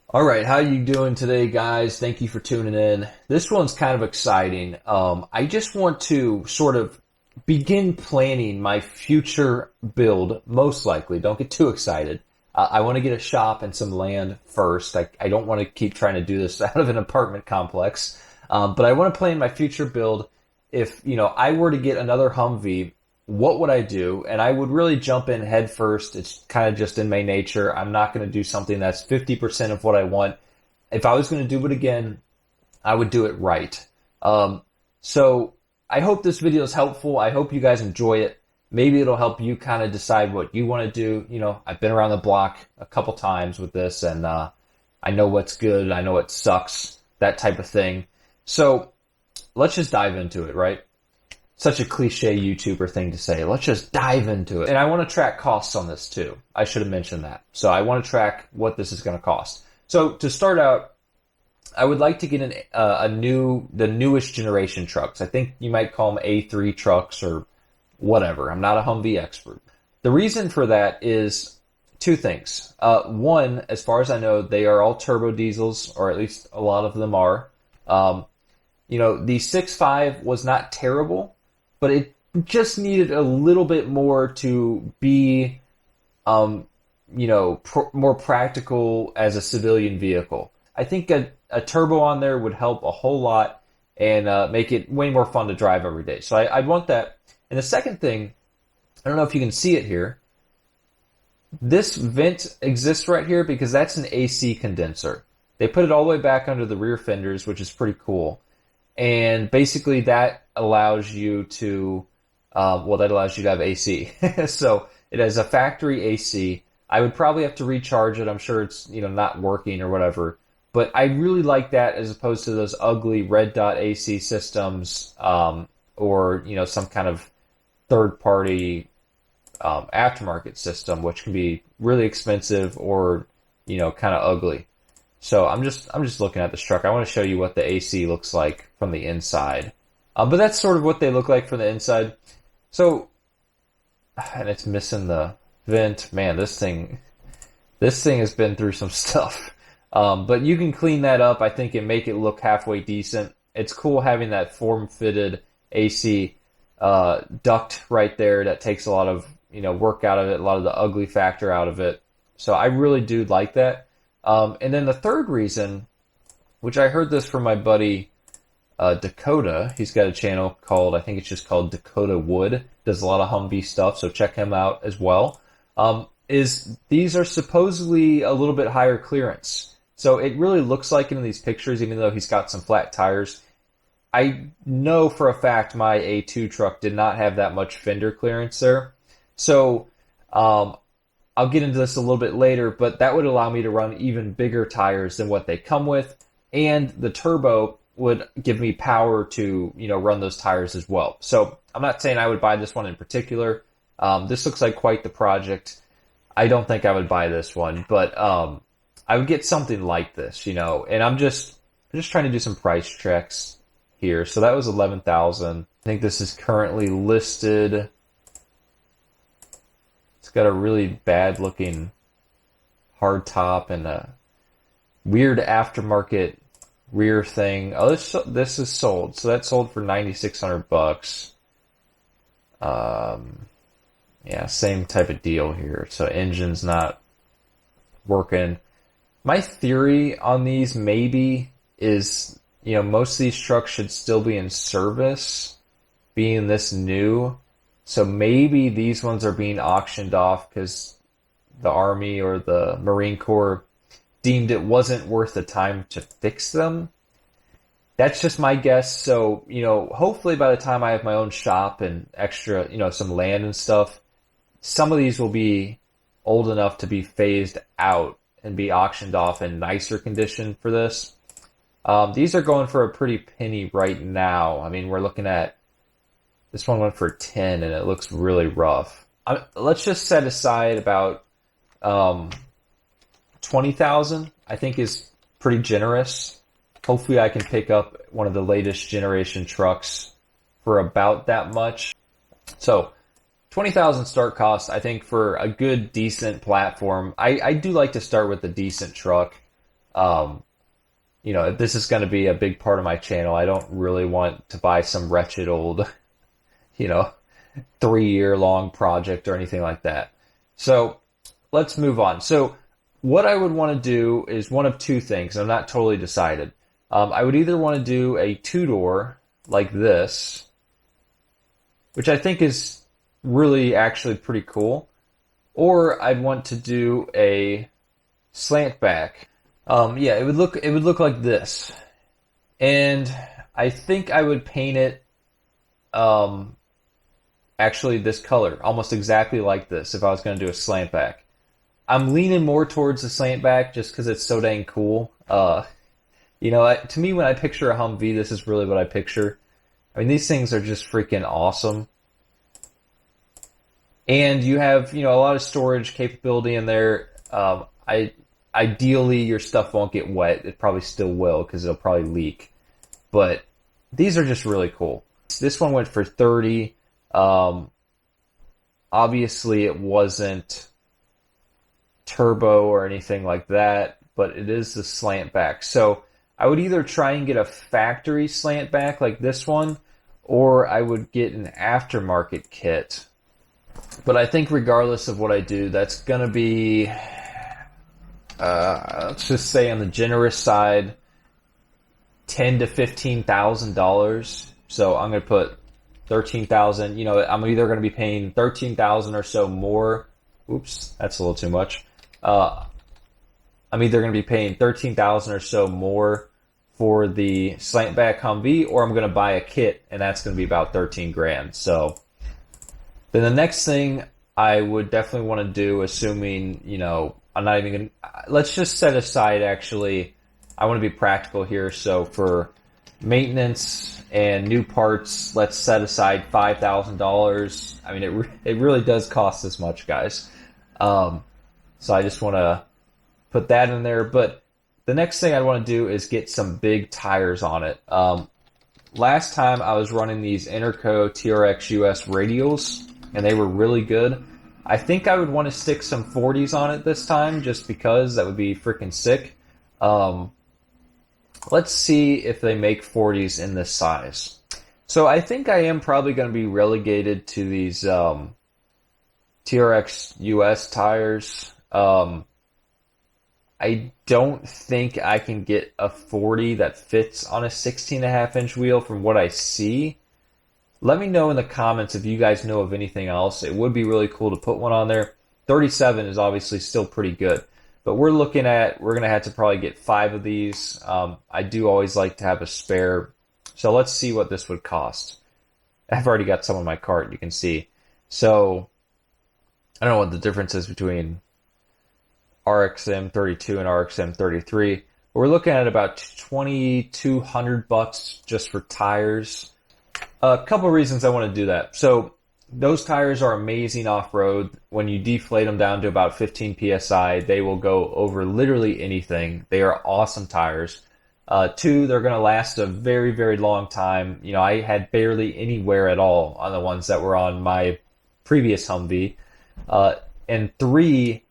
All right, how you doing today, guys? Thank you for tuning in. This one's kind of exciting. I just want to sort of begin planning my future build, most likely. Don't get too excited. I want to get a shop and some land first. I don't want to keep trying to do this out of an apartment complex. But I want to plan my future build. If, I were to get another Humvee, what would I do? And I would really jump in head first. It's kind of just in my nature. I'm not going to do something that's 50% of what I want. If I was going to do it again, I would do it right. So I hope this video is helpful. I hope you guys enjoy it. Maybe it'll help you kind of decide what you want to do. I've been around the block a couple times with this, and I know what's good. I know what sucks, that type of thing. So let's just dive into it, right? Such a cliche YouTuber thing to say. Let's just dive into it. And I want to track costs on this too. I should have mentioned that. So I want to track what this is going to cost. So to start out, I would like to get the newest generation trucks. I think you might call them A3 trucks or whatever. I'm not a Humvee expert. The reason for that is two things. One, as far as I know, they are all turbo diesels, or at least a lot of them are. The 6.5 was not terrible, but it just needed a little bit more to be, more practical as a civilian vehicle. I think a turbo on there would help a whole lot and make it way more fun to drive every day. So I'd want that. And the second thing, I don't know if you can see it here. This vent exists right here because that's an AC condenser. They put it all the way back under the rear fenders, which is pretty cool. And basically that allows you to, have AC. So it has a factory AC. I would probably have to recharge it. I'm sure it's, not working or whatever. But I really like that as opposed to those ugly red dot AC systems, or, some kind of third party, aftermarket system, which can be really expensive or, kind of ugly. So I'm just looking at this truck. I want to show you what the AC looks like from the inside. But that's sort of what they look like from the inside. So, and it's missing the vent. Man, this thing has been through some stuff. But you can clean that up, I think, and make it look halfway decent. It's cool having that form-fitted AC duct right there that takes a lot of, work out of it, a lot of the ugly factor out of it. So I really do like that. And then the third reason, which I heard this from my buddy Dakota, he's got a channel called, I think it's just called Dakota Wood, does a lot of Humvee stuff, so check him out as well, is these are supposedly a little bit higher clearance. So it really looks like it in these pictures, even though he's got some flat tires. I know for a fact my A2 truck did not have that much fender clearance there. So, I'll get into this a little bit later, but that would allow me to run even bigger tires than what they come with, and the turbo would give me power to, run those tires as well. So I'm not saying I would buy this one in particular. This looks like quite the project. I don't think I would buy this one, but I would get something like this, and I'm just trying to do some price checks here. So that was $11,000. I think this is currently listed. It's got a really bad looking hard top and a weird aftermarket rear thing. Oh, this is sold. So that sold for $9,600. Yeah, same type of deal here. So engine's not working. My theory on these maybe is, most of these trucks should still be in service, being this new. So maybe these ones are being auctioned off because the Army or the Marine Corps deemed it wasn't worth the time to fix them. That's just my guess. So, hopefully by the time I have my own shop and extra, some land and stuff, some of these will be old enough to be phased out and be auctioned off in nicer condition for this. These are going for a pretty penny right now. I mean, we're looking at, this one went for 10 and it looks really rough. Let's just set aside about 20,000. I think is pretty generous. Hopefully I can pick up one of the latest generation trucks for about that much. So 20,000 start cost, I think, for a good, decent platform. I do like to start with a decent truck. You know, if this is going to be a big part of my channel, I don't really want to buy some wretched old, you know, 3-year long project or anything like that. So let's move on. So what I would want to do is one of two things. I'm not totally decided. I would either want to do a two-door like this, which I think is really actually pretty cool, or I'd want to do a slant back. Yeah, it would look like this, and I think I would paint it actually this color, almost exactly like this, if I was going to do a slant back. I'm leaning more towards the slant back just because it's so dang cool. You know, to me, when I picture a Humvee, this is really what I picture. I mean, these things are just freaking awesome. And you have, you know, a lot of storage capability in there. Ideally, your stuff won't get wet. It probably still will because it'll probably leak. But these are just really cool. This one went for 30. Obviously, it wasn't turbo or anything like that, but it is the slant back. So I would either try and get a factory slant back like this one, or I would get an aftermarket kit. But I think regardless of what I do, that's going to be, let's just say on the generous side, $10,000 to $15,000. So I'm going to put 13,000. You know, I'm either going to be paying 13,000 or so more. Oops, that's a little too much. I'm either going to be paying 13,000 or so more for the slant back Humvee, or I'm going to buy a kit, and that's going to be about 13 grand. So then the next thing I would definitely want to do, assuming, you know, I'm not even going to, let's just set aside, actually, I want to be practical here. So for maintenance and new parts, let's set aside $5,000. I mean, it really does cost this much, guys. So I just want to put that in there. But the next thing I want to do is get some big tires on it. Last time I was running these Interco TRX US radials, and they were really good. I think I would want to stick some 40s on it this time, just because that would be freaking sick. Let's see if they make 40s in this size. So I think I am probably going to be relegated to these TRX US tires. I don't think I can get a 40 that fits on a 16.5-inch wheel from what I see. Let me know in the comments if you guys know of anything else. It would be really cool to put one on there. 37 is obviously still pretty good. But we're going to have to probably get 5 of these. I do always like to have a spare. So let's see what this would cost. I've already got some in my cart, you can see. So I don't know what the difference is between RXM 32 and RXM 33. But we're looking at about $2,200 just for tires. A couple of reasons I want to do that. So those tires are amazing off-road. When you deflate them down to about 15 PSI, they will go over literally anything. They are awesome tires. 2, they're going to last a very, very long time. You know, I had barely any wear at all on the ones that were on my previous Humvee. And 3,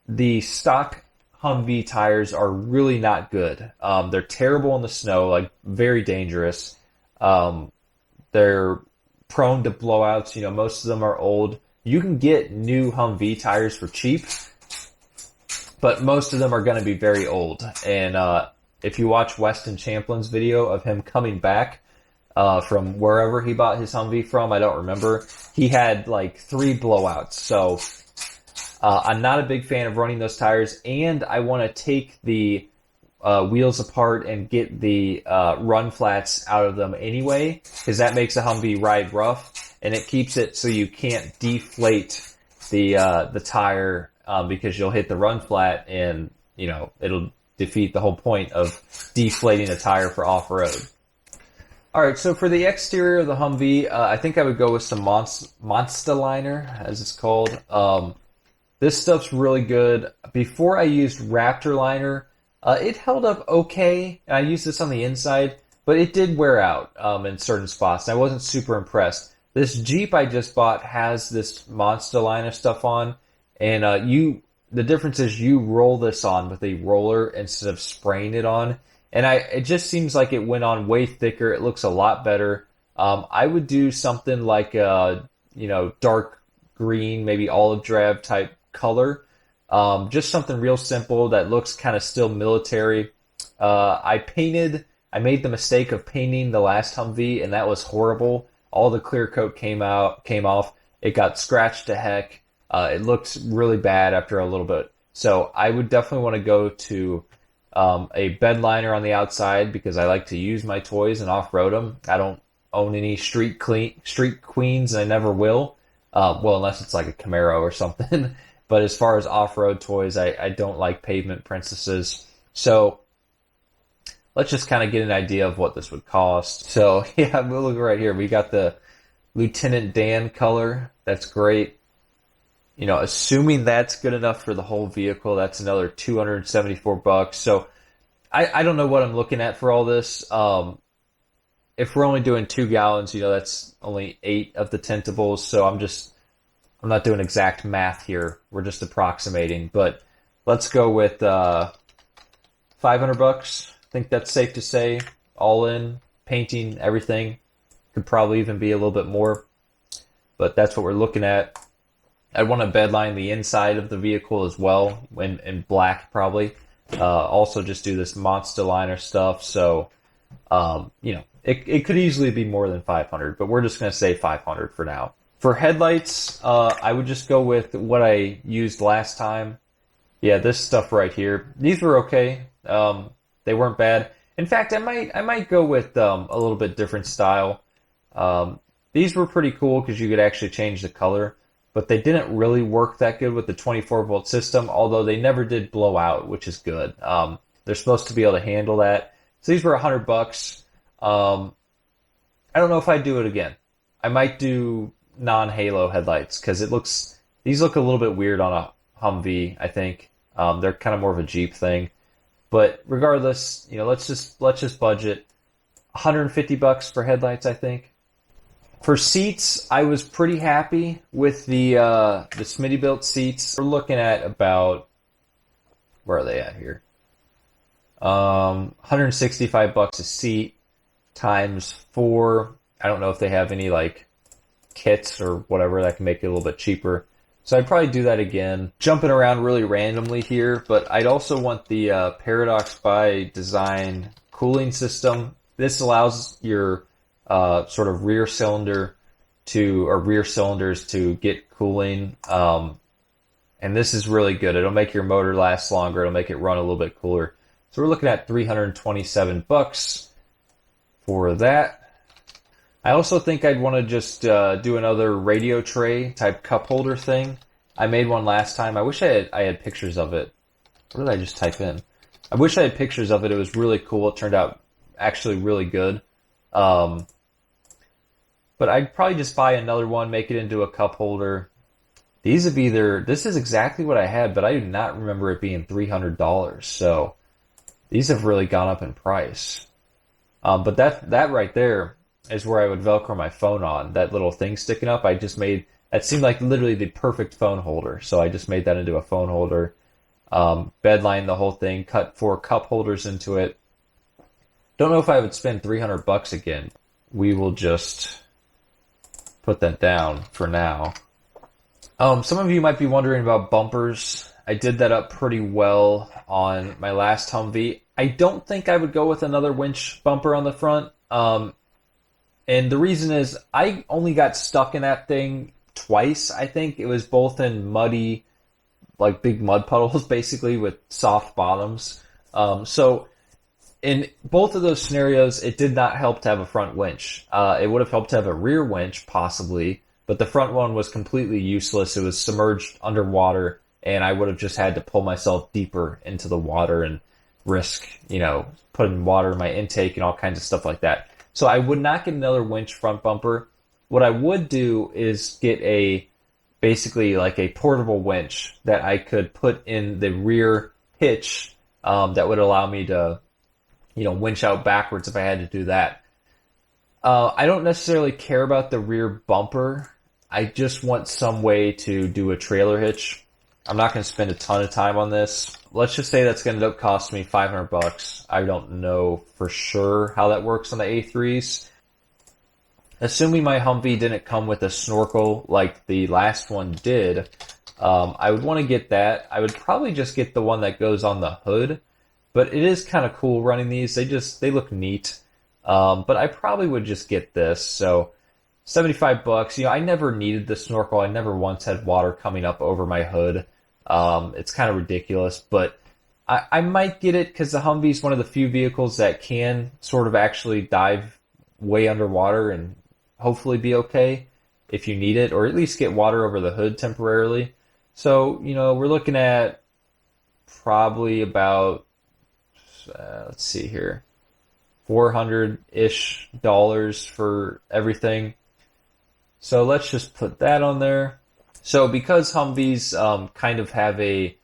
the stock Humvee tires are really not good. They're terrible in the snow, like very dangerous. They're prone to blowouts. You know, most of them are old. You can get new Humvee tires for cheap, but most of them are going to be very old. And if you watch Weston Champlin's video of him coming back from wherever he bought his Humvee from, I don't remember, he had like 3 blowouts. So I'm not a big fan of running those tires, and I want to take the wheels apart and get the run flats out of them anyway, because that makes a Humvee ride rough, and it keeps it so you can't deflate the tire because you'll hit the run flat, and you know it'll defeat the whole point of deflating a tire for off-road. Alright, so for the exterior of the Humvee, I think I would go with some Monster Liner, as it's called. This stuff's really good. Before I used Raptor Liner, it held up okay. I used this on the inside, but it did wear out in certain spots. I wasn't super impressed. This Jeep I just bought has this Monster Liner stuff on, and the difference is you roll this on with a roller instead of spraying it on. And it just seems like it went on way thicker. It looks a lot better. I would do something like dark green, maybe olive drab type color. Just something real simple that looks kind of still military. I made the mistake of painting the last Humvee, and that was horrible. All the clear coat came off. It got scratched to heck. It looked really bad after a little bit. So I would definitely want to go to a bed liner on the outside because I like to use my toys and off-road them. I don't own any street queens, and I never will. Well, unless it's like a Camaro or something. But as far as off-road toys, I don't like pavement princesses. So let's just kind of get an idea of what this would cost. So yeah, we'll look right here. We got the Lieutenant Dan color. That's great. Assuming that's good enough for the whole vehicle, that's another $274. So I don't know what I'm looking at for all this. If we're only doing 2 gallons, that's only 8 of the tintables. So I'm not doing exact math here. We're just approximating. But let's go with $500. I think that's safe to say. All in, painting, everything. Could probably even be a little bit more. But that's what we're looking at. I'd want to bedline the inside of the vehicle as well, in black probably. Also just do this Monster Liner stuff. So, it could easily be more than 500, but we're just going to say 500 for now. For headlights, I would just go with what I used last time. Yeah, this stuff right here. These were okay. They weren't bad. In fact, I might go with a little bit different style. These were pretty cool because you could actually change the color, but they didn't really work that good with the 24-volt system, although they never did blow out, which is good. They're supposed to be able to handle that. So these were $100. I don't know if I'd do it again. I might do non-halo headlights because these look a little bit weird on a Humvee, I think. They're kind of more of a Jeep thing. But regardless, let's just budget $150 for headlights, I think. For seats, I was pretty happy with the Smitty-built seats. We're looking at about, where are they at here? $165 a seat times 4. I don't know if they have any like kits or whatever that can make it a little bit cheaper. So I'd probably do that again. Jumping around really randomly here, but I'd also want the Paradox by Design cooling system. This allows your sort of rear cylinders to get cooling. And this is really good. It'll make your motor last longer. It'll make it run a little bit cooler. So we're looking at $327 for that. I also think I'd want to just do another radio tray type cup holder thing. I made one last time. I wish I had pictures of it. What did I just type in? I wish I had pictures of it. It was really cool. It turned out actually really good. But I'd probably just buy another one, make it into a cup holder. This is exactly what I had, but I do not remember it being $300. So these have really gone up in price. But that right there is where I would Velcro my phone on. That little thing sticking up, that seemed like literally the perfect phone holder. So I just made that into a phone holder. Bedline the whole thing, cut 4 cup holders into it. Don't know if I would spend $300 again. We will just put that down for now. Some of you might be wondering about bumpers. I did that up pretty well on my last Humvee. I don't think I would go with another winch bumper on the front. And the reason is I only got stuck in that thing twice, I think. It was both in muddy, like big mud puddles, basically, with soft bottoms. So in both of those scenarios, it did not help to have a front winch. It would have helped to have a rear winch, possibly, but the front one was completely useless. It was submerged underwater, and I would have just had to pull myself deeper into the water and risk, putting water in my intake and all kinds of stuff like that. So I would not get another winch front bumper. What I would do is get basically like a portable winch that I could put in the rear hitch that would allow me to, winch out backwards if I had to do that. I don't necessarily care about the rear bumper. I just want some way to do a trailer hitch. I'm not going to spend a ton of time on this. Let's just say that's going to end up costing me 500 bucks. I don't know for sure how that works on the A3s. Assuming my Humvee didn't come with a snorkel like the last one did, I would want to get that. I would probably just get the one that goes on the hood, but it is kind of cool running these. They look neat. But I probably would just get this. So 75 bucks. You know, I never needed the snorkel. I never once had water coming up over my hood. It's kind of ridiculous, but I might get it because the Humvee is one of the few vehicles that can sort of actually dive way underwater and hopefully be okay if you need it, or at least get water over the hood temporarily. So, you know, we're looking at probably about, let's see here, $400-ish for everything. So let's just put that on there. So because Humvees kind of have a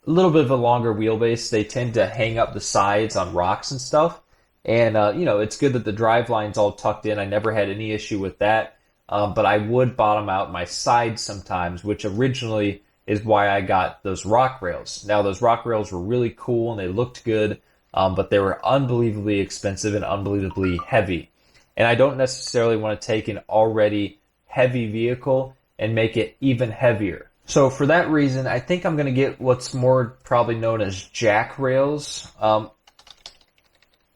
little bit of a longer wheelbase, they tend to hang up the sides on rocks and stuff. And, you know, it's good that the drive line's all tucked in. I never had any issue with that. But I would bottom out my sides sometimes, which originally is why I got those rock rails. Now, those rock rails were really cool and they looked good, but they were unbelievably expensive and unbelievably heavy. And I don't necessarily want to take an already heavy vehicle and make it even heavier. So for that reason, I think I'm going to get what's more probably known as jack rails.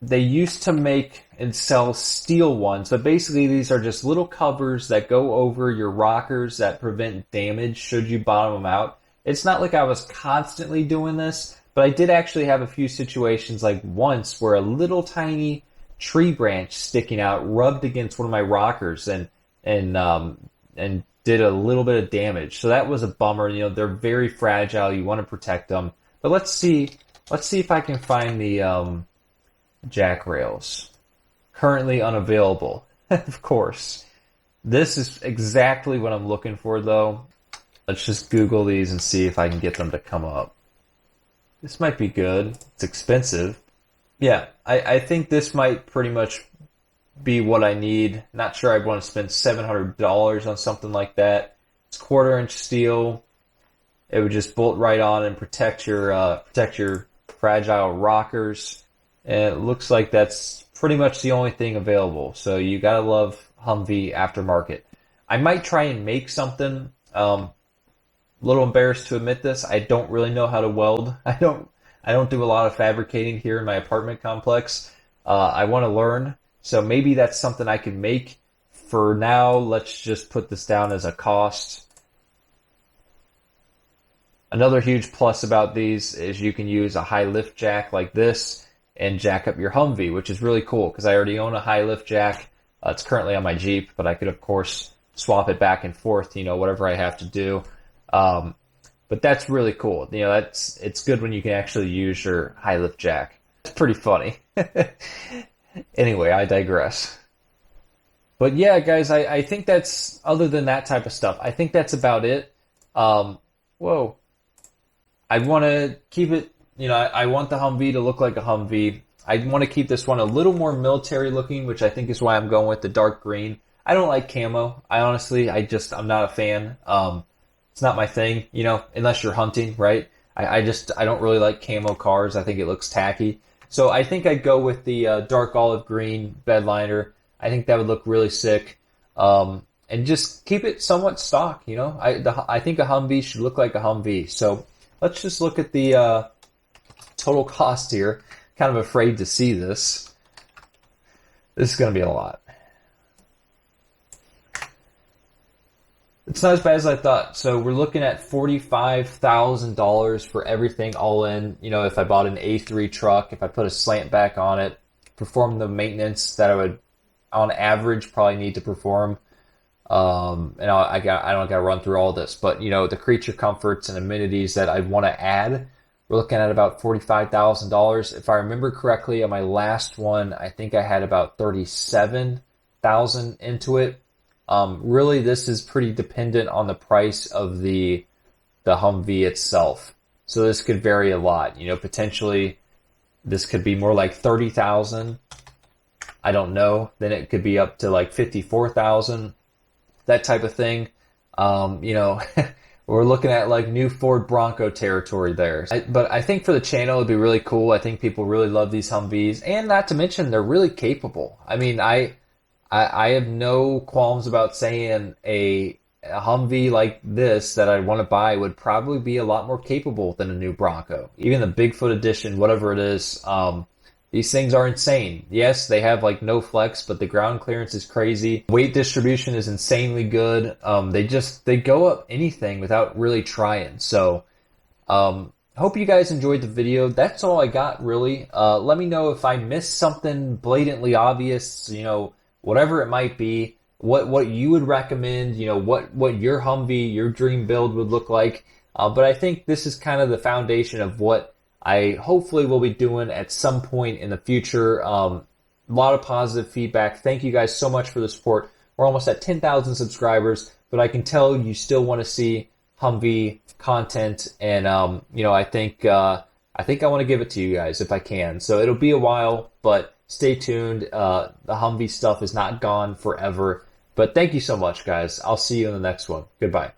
They used to make and sell steel ones, but basically these are just little covers that go over your rockers that prevent damage should you bottom them out. It's not like I was constantly doing this, but I did actually have a few situations like once where a little tiny tree branch sticking out rubbed against one of my rockers and did a little bit of damage. So that was a bummer. You know, they're very fragile. You want to protect them. But let's see if I can find the jack rails. Currently unavailable. Of course. This is exactly what I'm looking for, though. Let's just Google these and see if I can get them to come up. This might be good. It's expensive. Yeah, I think this might pretty much be what I need. Not sure I'd want to spend $700 on something like that. It's 1/4-inch steel. It would just bolt right on and protect your fragile rockers. And it looks like that's pretty much the only thing available. So you gotta love Humvee aftermarket. I might try and make something. A little embarrassed to admit this. I don't really know how to weld. I don't do a lot of fabricating here in my apartment complex. I want to learn. So maybe that's something I can make. For now, let's just put this down as a cost. Another huge plus about these is you can use a high lift jack like this and jack up your Humvee, which is really cool because I already own a high lift jack. It's currently on my Jeep, but I could, of course, swap it back and forth, you know, whatever I have to do. But that's really cool. You know, it's good when you can actually use your high lift jack. It's pretty funny. Anyway, I digress. But yeah, guys, I think that's, other than that type of stuff, I think that's about it. Whoa. I want to keep it, you know, I want the Humvee to look like a Humvee. I want to keep this one a little more military looking, which I think is why I'm going with the dark green. I don't like camo. I'm not a fan. It's not my thing, you know, unless you're hunting, right? I don't really like camo cars. I think it looks tacky. So I think I'd go with the dark olive green bed liner. I think that would look really sick. And just keep it somewhat stock, you know. I think a Humvee should look like a Humvee. So let's just look at the total cost here. Kind of afraid to see this. This is going to be a lot. It's not as bad as I thought. So we're looking at $45,000 for everything all in. You know, if I bought an A3 truck, if I put a slant back on it, perform the maintenance that I would, on average, probably need to perform. And I don't got to run through all this, but you know, the creature comforts and amenities that I want to add, we're looking at about $45,000. If I remember correctly, on my last one, I think I had about $37,000 into it. Really, this is pretty dependent on the price of the Humvee itself. So this could vary a lot. You know, potentially this could be more like $30,000. I don't know. Then it could be up to like $54,000, that type of thing. You know, we're looking at like new Ford Bronco territory there. But I think for the channel, it'd be really cool. I think people really love these Humvees, and not to mention they're really capable. I mean, I have no qualms about saying a Humvee like this that I want to buy would probably be a lot more capable than a new Bronco. Even the Bigfoot edition, whatever it is, these things are insane. Yes, they have like no flex, but the ground clearance is crazy. Weight distribution is insanely good. They go up anything without really trying. So, hope you guys enjoyed the video. That's all I got really. Let me know if I missed something blatantly obvious, whatever it might be. What you would recommend, what your Humvee, your dream build would look like. But I think this is kind of the foundation of what I hopefully will be doing at some point in the future. A lot of positive feedback. Thank you guys so much for the support. We're almost at 10,000 subscribers, but I can tell you still want to see Humvee content, and I think I want to give it to you guys if I can. So it'll be a while, but stay tuned. The Humvee stuff is not gone forever. But thank you so much, guys. I'll see you in the next one. Goodbye.